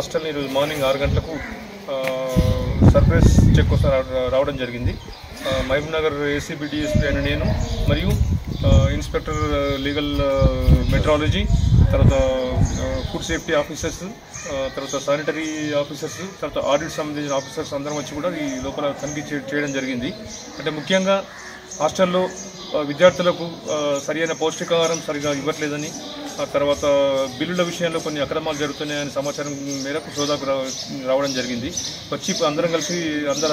Hostel ఈరోజు morning 6 గంటలకు surprise check కోసం రావడం జరిగింది. మహబూబ్ నగర్ ఏసీబీ డిఎస్పీ అయిన నేను మరియు ఇన్స్పెక్టర్ లీగల్ మెట్రాలజీ, తర్వాత ఫుడ్ సేఫ్టీ ఆఫీసర్స్, తర్వాత శానిటరీ ఆఫీసర్స్, తర్వాత ఆడిట్ సంబంధించిన ఆఫీసర్స్ అందరం వచ్చి కూడా ఈ లోపల తనిఖీ చేయడం జరిగింది. అంటే ముఖ్యంగా హాస్టల్లో విద్యార్థులకు సరైన పౌష్టికాహారం సరిగా ఇవ్వట్లేదని, ఆ తర్వాత బిల్లుల విషయంలో కొన్ని అక్రమాలు జరుగుతున్నాయని సమాచారం మేరకు సోదాకు రావడం జరిగింది. వచ్చి అందరు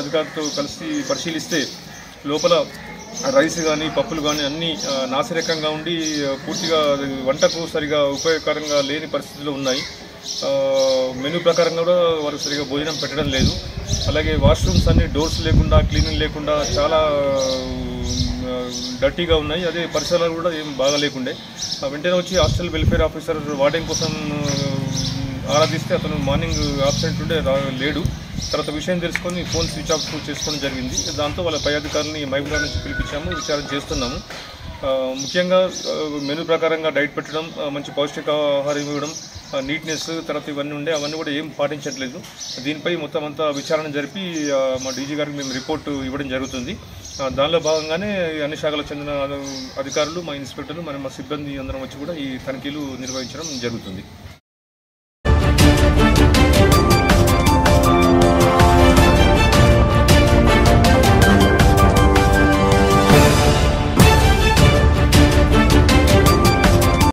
అధికారులతో కలిసి పరిశీలిస్తే లోపల రైస్ కానీ పప్పులు కానీ అన్నీ నాసిరకంగా ఉండి పూర్తిగా వంటకు సరిగా ఉపయోగకరంగా లేని పరిస్థితులు ఉన్నాయి. మెనూ ప్రకారంగా కూడా వారికి సరిగా భోజనం పెట్టడం లేదు. అలాగే వాష్రూమ్స్ అన్ని డోర్స్ లేకుండా, క్లీనింగ్ లేకుండా చాలా డర్టీగా ఉన్నాయి. అదే పరిసరాలు కూడా ఏం బాగా లేకుండే. వెంటనే వచ్చి హాస్టల్ వెల్ఫేర్ ఆఫీసర్ వార్డెన్ కోసం ఆరాధిస్తే అతను మార్నింగ్ ఆబ్సెంట్ ఉండే లేడు. తర్వాత విషయం తెలుసుకొని ఫోన్ స్విచ్ ఆఫ్ చేసుకోవడం జరిగింది. దాంతో వాళ్ళ పై అధికారులని మహబూబ్ నగర్ నుంచి పిలిపించాము, విచారణ చేస్తున్నాము. ముఖ్యంగా మెనూ ప్రకారంగా డైట్ పెట్టడం, మంచి పౌష్టికాహారం ఇవ్వడం, నీట్నెస్ తర్వాత ఇవన్నీ ఉండే అవన్నీ కూడా ఏం పాటించట్లేదు. దీనిపై మొత్తం అంతా విచారణ జరిపి మా డీజీ గారికి మేము రిపోర్టు ఇవ్వడం జరుగుతుంది. దానిలో భాగంగానే అన్ని శాఖలకు చెందిన అధికారులు, మా ఇన్స్పెక్టర్లు, మరి మా సిబ్బంది అందరం వచ్చి కూడా ఈ తనిఖీలు నిర్వహించడం జరుగుతుంది.